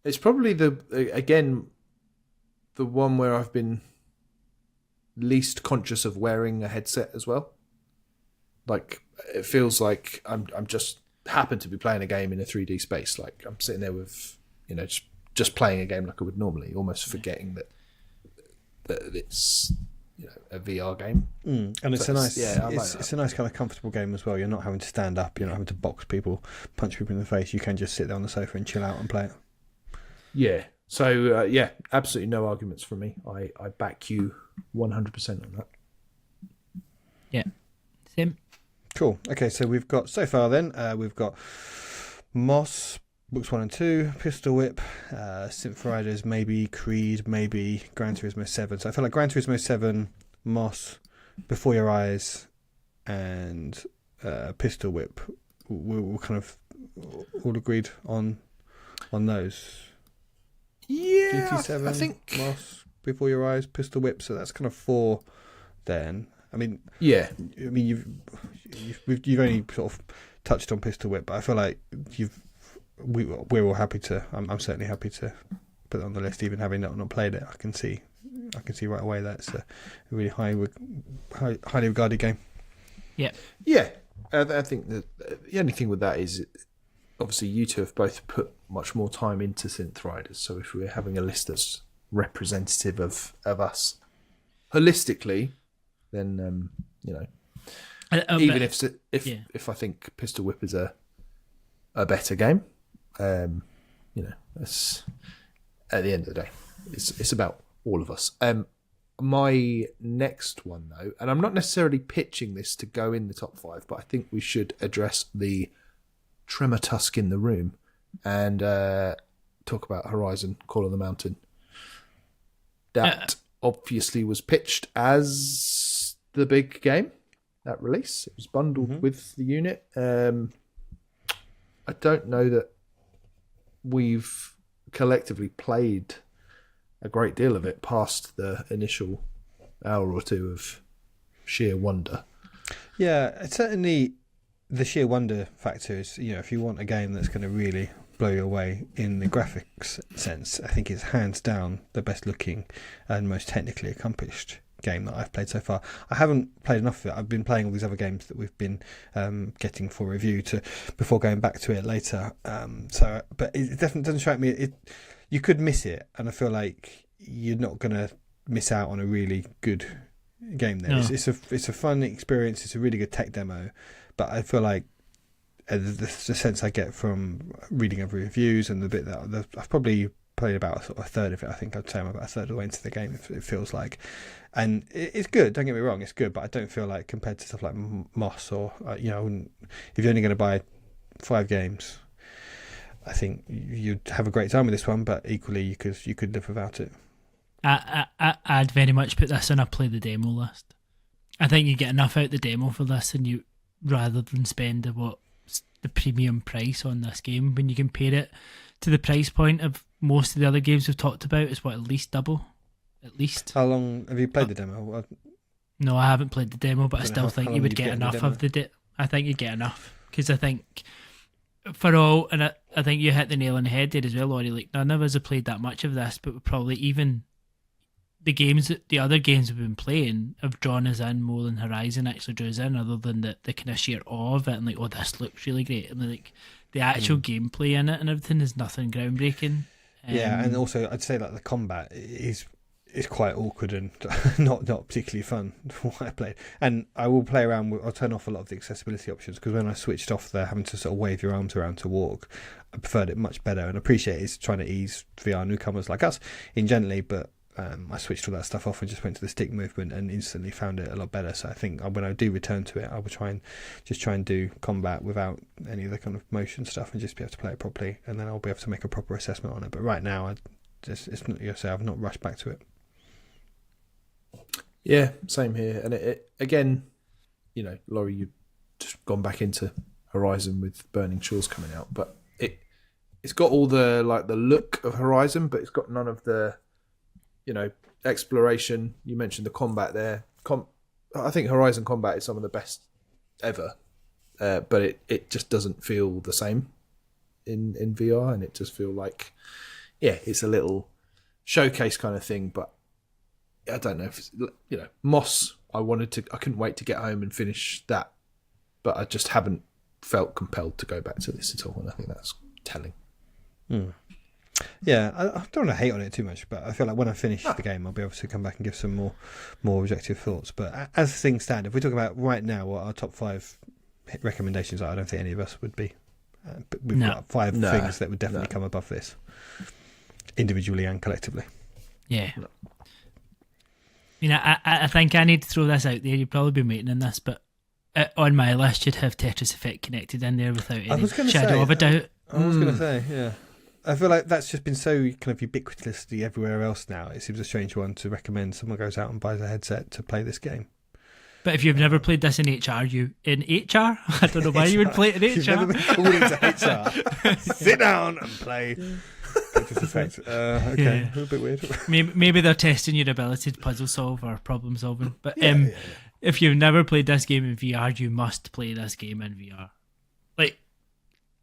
It's probably the one where I've been least conscious of wearing a headset as well. Like it feels like I'm just happen to be playing a game in a 3D space. Like I'm sitting there with just playing a game like I would normally, almost forgetting that it's a VR game. And it's it's a nice kind of comfortable game as well. You're not having to stand up. You're not having to box people, punch people in the face. You can just sit there on the sofa and chill out and play it. Yeah. So absolutely no arguments from me. I back you 100% on that. Yeah. Same. Cool. Okay, so we've got so far then we've got Moss Books 1 and 2, Pistol Whip, Synth Riders, maybe Creed, maybe Gran Turismo 7. So I feel like Gran Turismo 7, Moss, Before Your Eyes, and Pistol Whip. We're kind of all agreed on those. Yeah, GT7, I think Moss, Before Your Eyes, Pistol Whip. So that's kind of 4 then. I mean, you've only sort of touched on Pistol Whip, but I feel like we're all happy to. I'm certainly happy to put it on the list, even having not played it. I can see right away that's a really highly regarded game. Yeah. I think that the only thing with that is obviously you two have both put much more time into Synth Riders. So if we're having a list that's representative of us holistically, then even if I think Pistol Whip is a better game, it's, at the end of the day, it's about all of us. My next one, though, and I'm not necessarily pitching this to go in the top 5, but I think we should address the Tremor Tusk in the room and talk about Horizon Call of the Mountain. That obviously was pitched as the big game at release. It was bundled with the unit. I don't know that we've collectively played a great deal of it past the initial hour or two of sheer wonder. Yeah, it's certainly the sheer wonder factor is, if you want a game that's going to really blow you away in the graphics sense, I think it's hands down the best looking and most technically accomplished game that I've played so far. I haven't played enough of it. I've been playing all these other games that we've been getting for review before going back to it later. But it definitely doesn't strike me. You could miss it, and I feel like you're not going to miss out on a really good game there. No. It's a fun experience. It's a really good tech demo, but I feel like the sense I get from reading over reviews and the bit that I've probably played about sort of a third of it. I think I'd say I'm about a third of the way into the game, it feels like. And it's good, don't get me wrong, it's good, but I don't feel like compared to stuff like Moss or, if you're only going to buy 5 games, I think you'd have a great time with this one, but equally you could live without it. I'd very much put this on a play the demo list. I think you get enough out the demo for this, and rather than spend the premium price on this game, when you compare it to the price point of most of the other games we've talked about, is at least double. At least. How long have you played the demo? No, I haven't played the demo, but I still think you would get enough of the I think you'd get enough, because I think for all, and I think you hit the nail on the head there as well, Laurie. Like, none of us have played that much of this, but we probably even the other games we've been playing have drawn us in more than Horizon actually drew us in, other than the kind of sheer awe of it and like, oh, this looks really great, and like the actual gameplay in it and everything is nothing groundbreaking. Yeah, and also I'd say like the combat is quite awkward and not particularly fun from what I played. And I will play around I'll turn off a lot of the accessibility options, because when I switched off the having to sort of wave your arms around to walk, I preferred it much better, and appreciate it's trying to ease VR newcomers like us in gently, but I switched all that stuff off and just went to the stick movement and instantly found it a lot better. So I think when I do return to it, I will try and do combat without any of the kind of motion stuff and just be able to play it properly, and then I'll be able to make a proper assessment on it. But right now, I've not rushed back to it. Yeah, same here. And it again, Laurie, you've just gone back into Horizon with Burning Shores coming out, but it's got all the the look of Horizon, but it's got none of the exploration. You mentioned the combat there. I think Horizon combat is some of the best ever, but it just doesn't feel the same in VR, and it just feel like, it's a little showcase kind of thing. But I don't know if Moss. I couldn't wait to get home and finish that, but I just haven't felt compelled to go back to this at all, and I think that's telling. Yeah, I don't want to hate on it too much, but I feel like when I finish the game, I'll be able to come back and give some more objective thoughts. But as things stand, if we talk about right now what our top 5 recommendations are, I don't think any of us would be. But we've got 5 things that would definitely come above this, individually and collectively. Yeah. I think I need to throw this out there. You've probably been waiting on this, but on my list, you'd have Tetris Effect connected in there without any shadow of a doubt. I was going to say, yeah. I feel like that's just been so kind of ubiquitously everywhere else now. It seems a strange one to recommend someone goes out and buys a headset to play this game. But if you've never played this in HR, I don't know why you would play it in HR. You've never been called into HR. Sit down and play Tetris Effect. Okay, a bit weird. Maybe they're testing your ability to puzzle solve or problem solving. But if you've never played this game in VR, you must play this game in VR. Like,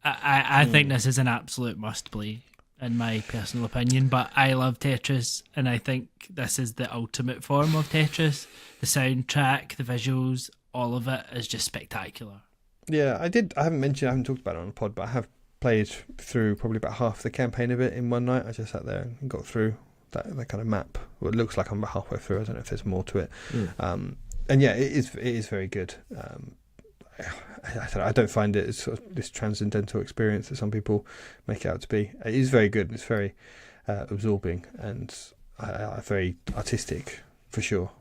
I think this is an absolute must play, in my personal opinion, but I love Tetris, and I think this is the ultimate form of Tetris. The soundtrack, the visuals, all of it is just spectacular. Yeah, I haven't talked about it on the pod, but I have played through probably about half the campaign of it in one night. I just sat there and got through that kind of map. Well, it looks like I'm halfway through. I don't know if there's more to it. And yeah, it is very good. I don't find it as sort of this transcendental experience that some people make it out to be. It is very good. It's very absorbing and very artistic for sure.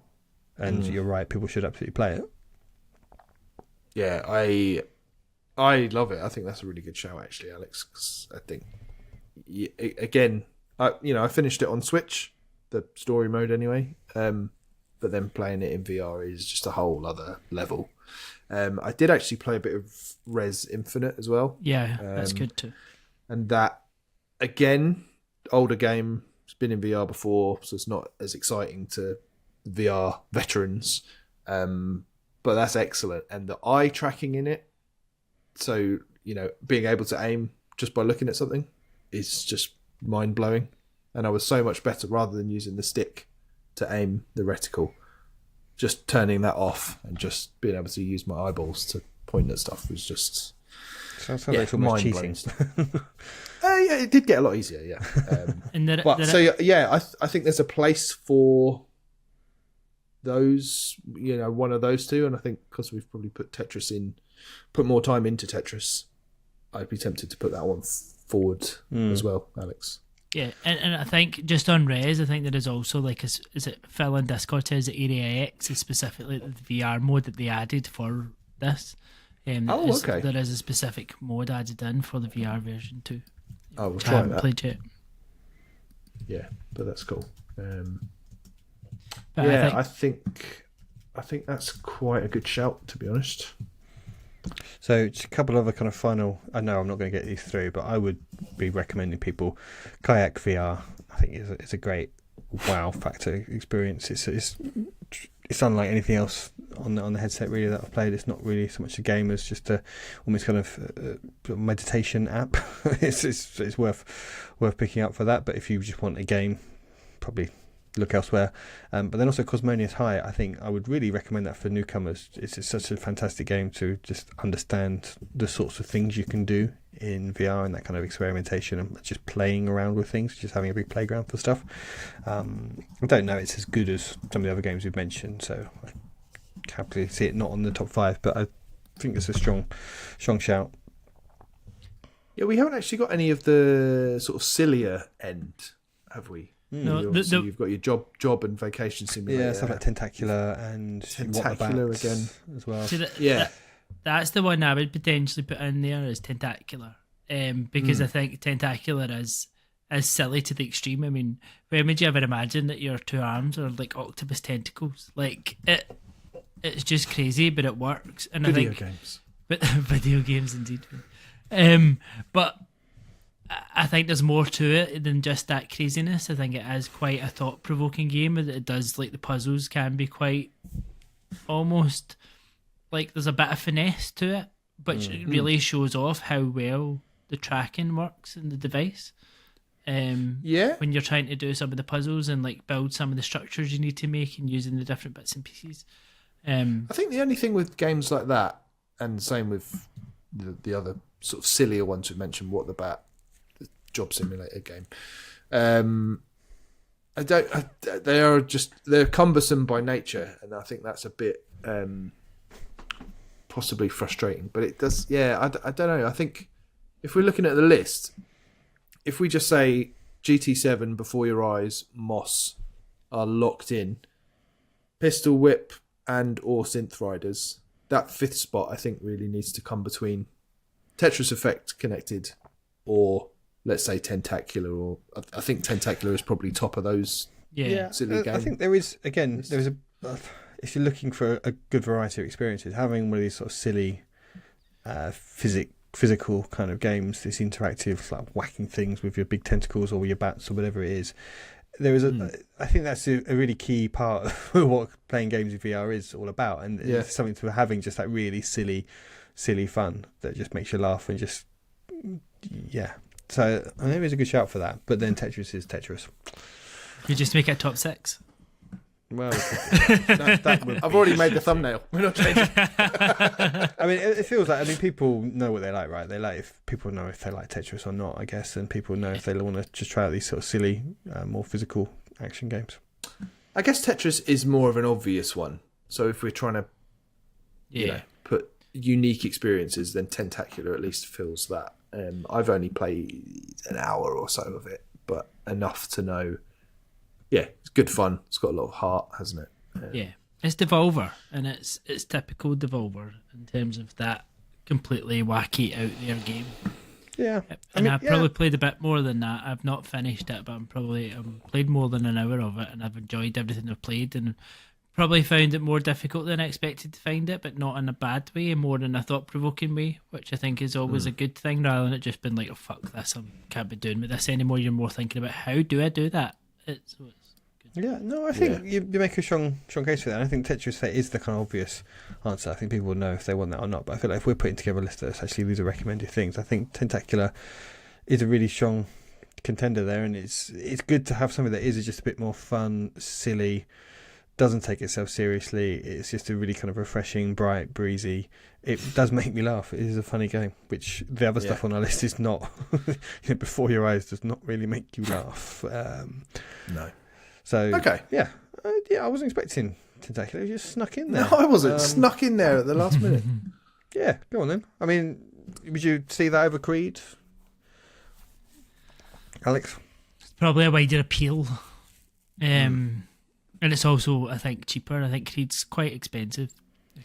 And you're right, people should absolutely play it. Yeah, I love it. I think that's a really good show, actually, Alex. 'Cause I think, again, I finished it on Switch, the story mode anyway. But then playing it in VR is just a whole other level. I did actually play a bit of Res Infinite as well. Yeah, that's good too. And that, again, older game. It's been in VR before, so it's not as exciting to VR veterans. But that's excellent. And the eye tracking in it, so, being able to aim just by looking at something is just mind-blowing. And I was so much better rather than using the stick to aim the reticle. Just turning that off and just being able to use my eyeballs to point at stuff was just Sounds like it's almost cheating. Yeah, it did get a lot easier, yeah. I think there's a place for those, one of those two, and I think because we've probably put more time into Tetris, I'd be tempted to put that one forward as well, Alex. Yeah, and I think just on Res, I think there is also is it Phil in Discord says that Area X is specifically the VR mode that they added for this. Okay. There is a specific mode added in for the VR version too. Oh, we'll try that. Played yet. Yeah, but that's cool. But I think that's quite a good shout, to be honest. So just a couple of other kind of final. I know I'm not going to get these through, but I would be recommending people Kayak VR. I think it's a great wow factor experience. It's unlike anything else on the headset really that I've played. It's not really so much a game as just a almost kind of meditation app. it's worth picking up for that. But if you just want a game, probably look elsewhere. But then also Cosmonious High, I think I would really recommend that for newcomers. It's such a fantastic game to just understand the sorts of things you can do in VR and that kind of experimentation and just playing around with things, just having a big playground for stuff. I don't know it's as good as some of the other games we've mentioned, so I happily see it not on the top 5, but I think it's a strong shout. Yeah, we haven't actually got any of the sort of sillier end, have we? No, you've got your job and vacation simulator. Yeah, stuff like Tentacular and Tentacular again as well. So that's the one I would potentially put in there is Tentacular, because I think Tentacular is silly to the extreme. I mean, when would you ever imagine that your 2 arms are like octopus tentacles? Like it's just crazy, but it works. And video I think games, but video games indeed. But I think there's more to it than just that craziness. I think it is quite a thought-provoking game. It does, like, the puzzles can be quite almost like there's a bit of finesse to it, which really shows off how well the tracking works in the device. When you're trying to do some of the puzzles and like build some of the structures you need to make and using the different bits and pieces. I think the only thing with games like that, and same with the other sort of sillier ones we mentioned, What the Bat, job simulator game. They're cumbersome by nature, and I think that's a bit possibly frustrating. But it does, I don't know. I think if we're looking at the list, if we just say GT7, Before Your Eyes, Moss are locked in, Pistol Whip and or Synth Riders, that 5th spot I think really needs to come between Tetris Effect Connected or let's say Tentacular, or I think Tentacular is probably top of those silly games. I think there is if you're looking for a good variety of experiences, having one of these sort of silly physical kind of games, this interactive, like whacking things with your big tentacles or with your bats or whatever it is, there is I think that's a really key part of what playing games in VR is all about, and it's something to having just that really silly fun that just makes you laugh and just So I think it's a good shout for that. But then Tetris is Tetris. You just make it top 6. Well, I've already made the thumbnail. We're not changing. I mean, it feels like people know what they like, right? They like if people know if they like Tetris or not, I guess, and people know if they want to just try out these sort of silly, more physical action games. I guess Tetris is more of an obvious one. So if we're trying to put unique experiences, then Tentacular at least fills that. I've only played an hour or so of it, but enough to know, it's good fun. It's got a lot of heart, hasn't it? It's Devolver, and it's typical Devolver in terms of that completely wacky out there game. Yeah, I've probably played a bit more than that. I've not finished it, but I've played more than an hour of it, and I've enjoyed everything I've played, and probably found it more difficult than I expected to find it, but not in a bad way, and more in a thought-provoking way, which I think is always a good thing, rather than it just been like, oh fuck this, I can't be doing with this anymore. You're more thinking about how do I do that. It's good. Yeah, no, I think you make a strong case for that. And I think Tetris is the kind of obvious answer. I think people will know if they want that or not. But I feel like if we're putting together a list that's actually these are recommended things, I think Tentacular is a really strong contender there, and it's good to have something that is just a bit more fun, silly, doesn't take itself seriously. It's just a really kind of refreshing, bright, breezy. It does make me laugh. It is a funny game, which the other stuff on our list is not. Before Your Eyes does not really make you laugh. No. So okay, I wasn't expecting Tentacular. It just snuck in there. No, I wasn't. Snuck in there at the last minute. Yeah, go on then. I mean, would you see that over Creed, Alex? Probably a wider appeal, and it's also, I think, cheaper. I think Creed's quite expensive.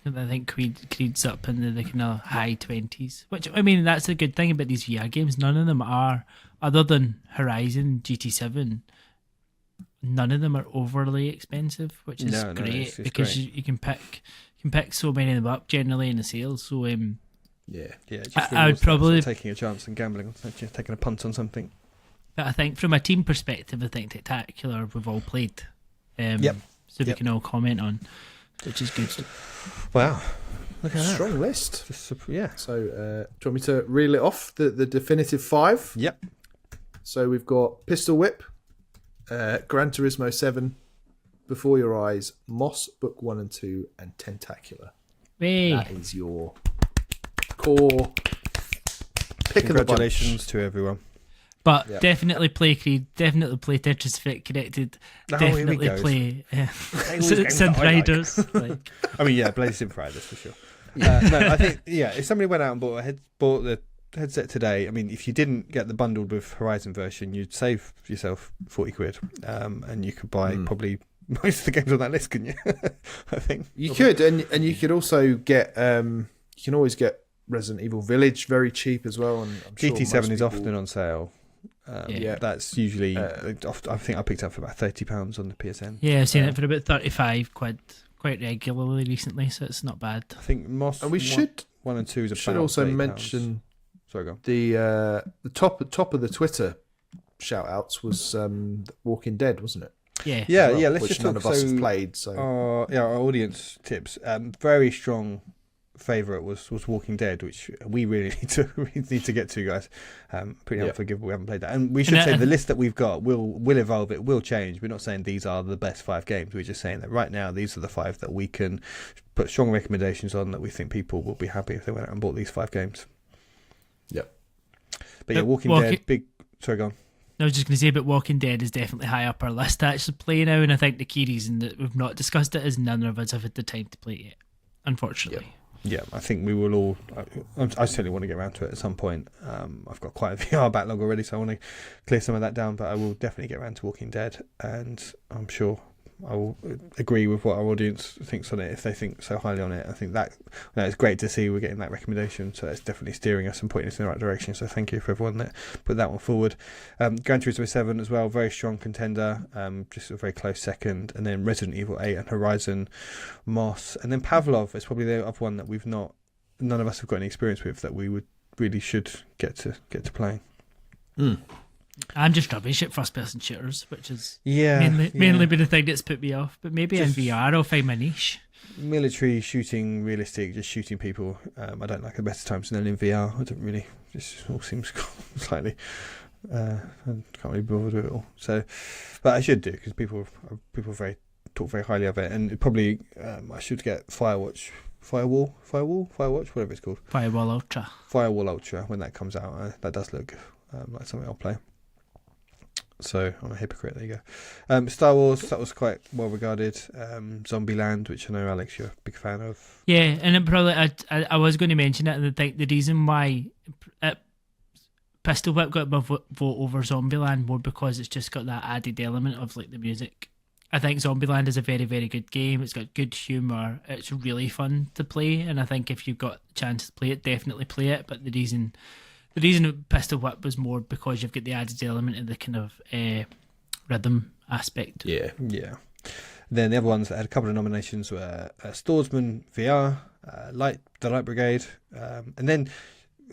I think Creed's up in the kind of high 20s, which, I mean, that's the good thing about these VR games. None of them are, other than Horizon GT7. None of them are overly expensive, which is great, it's because great. You can pick so many of them up generally in the sales. So I would probably taking a chance and gambling, taking a punt on something. But I think from a team perspective, I think Tentacular we've all played, so we can all comment on, which is good. Wow, look at that strong list. Yeah. So do you want me to reel it off the definitive 5? Yep. So we've got Pistol Whip, Gran Turismo 7, Before Your Eyes, Moss Book 1 and 2, and Tentacular. Hey. That is your core pick of the bunch. Congratulations to everyone. But definitely play Creed, definitely play Tetris Fit Connected, definitely play Synth Riders. I mean, play Synth Riders for sure. No, I think, if somebody went out and bought the headset today, I mean, if you didn't get the bundled with Horizon version, you'd save yourself 40 quid, and you could buy probably most of the games on that list, couldn't you? I think you could, and you could also get you can always get Resident Evil Village very cheap as well, and I'm GT7 is often on sale. That's usually I think I picked up for about £30 on the PSN. Yeah, I've seen it for about 35 quid quite regularly recently, so it's not bad. I think Moss and we should 1 and 2 is about should also £30. mention sorry, go on. The top of the Twitter shout outs was Walking Dead, wasn't it? Yeah. Let's which just none talk. of us have played. So our audience tips. Very strong favourite was Walking Dead, which we really need to get to, guys. Pretty unforgivable we haven't played that, and we should say the list that we've got will evolve. It will change. We're not saying these are the best 5 games. We're just saying that right now these are the 5 that we can put strong recommendations on, that we think people will be happy if they went out and bought these 5 games. Yep. But Walking Dead, big. Sorry, go on. I was just going to say, but Walking Dead is definitely high up our list to actually play now, and I think the key reason that we've not discussed it is none of us have had the time to play it yet, unfortunately. Yeah, I think we will all. I certainly want to get around to it at some point. I've got quite a VR backlog already, so I want to clear some of that down. But I will definitely get around to Walking Dead, and I'm sure I will agree with what our audience thinks on it if they think so highly on it. I think that it's great to see we're getting that recommendation, so that's definitely steering us and pointing us in the right direction. So thank you for everyone that put that one forward. Gran Turismo 7 as well, very strong contender, just a very close second, and then Resident Evil 8 and Horizon, Moss, and then Pavlov is probably the other one that none of us have got any experience with, that we should get to playing. I'm just rubbish at first-person shooters, which is mainly been the thing that's put me off. But maybe in VR I'll find my niche. Military shooting, realistic, just shooting people. I don't like the better times than in VR. I don't really. This all seems slightly. I can't really bother with it all. So, but I should do, because people talk very highly of it, and it probably I should get Firewatch, whatever it's called. Firewall Ultra When that comes out. That does look like something I'll play. So I'm a hypocrite. There you go. Star Wars, that was quite well regarded. Zombieland, which I know Alex, you're a big fan of. Yeah, and it probably I was going to mention it, and I think the reason why Pistol Whip got my vote over Zombieland more because it's just got that added element of like the music. I think Zombieland is a very, very good game. It's got good humour. It's really fun to play, and I think if you've got a chance to play it, definitely play it. But the reason Pistol Whip was more because you've got the added element of the kind of rhythm aspect. Yeah. Then the other ones that had a couple of nominations were Swordsman VR, the Light Brigade, and then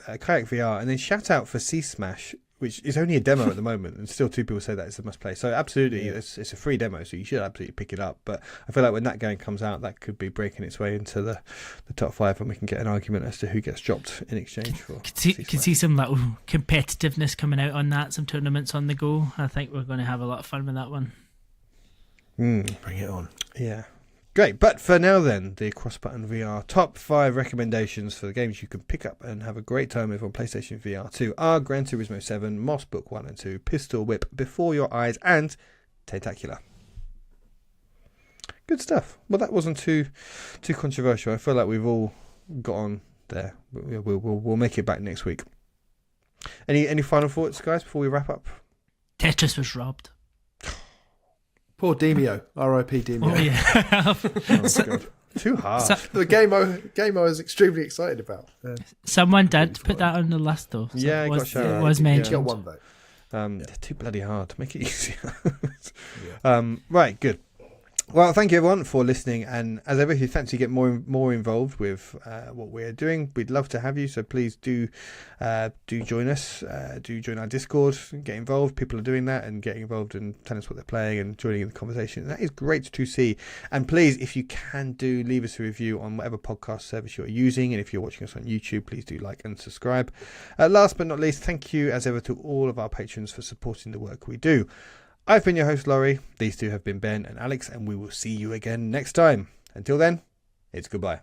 Kayak VR, and then shout out for Sea Smash, which is only a demo at the moment, and still 2 people say that it's a must play. So absolutely, it's a free demo, so you should absolutely pick it up. But I feel like when that game comes out, that could be breaking its way into the top 5, and we can get an argument as to who gets dropped in exchange for. Could see some little competitiveness coming out on that. Some tournaments on the go. I think we're going to have a lot of fun with that one. Bring it on. Yeah. Great, but for now then, the CrossButton VR top 5 recommendations for the games you can pick up and have a great time with on PlayStation VR2 are Gran Turismo 7, Moss Book 1 and 2, Pistol Whip, Before Your Eyes, and Tentacular. Good stuff. Well, that wasn't too controversial. I feel like we've all got on there. We'll make it back next week. Any final thoughts, guys, before we wrap up? Tetris was robbed. Poor Demio. R.I.P. Demio. Oh yeah. Oh, God. Too hard. The game I was extremely excited about. Someone did put that on the list though. So Yeah, it got was, shout out. it was mentioned. Got one vote. They're too bloody hard. Make it easier. Right, good. Well, thank you everyone for listening, and as ever, if you fancy get more involved with what we're doing, we'd love to have you. So please do join us. Do join our Discord, get involved. People are doing that and getting involved and telling us what they're playing and joining in the conversation. That is great to see. And please, if you can, do leave us a review on whatever podcast service you're using, and if you're watching us on YouTube, please do like and subscribe. Last but not least, thank you as ever to all of our patrons for supporting the work we do. I've been your host, Laurie. These two have been Ben and Alex, and we will see you again next time. Until then, it's goodbye.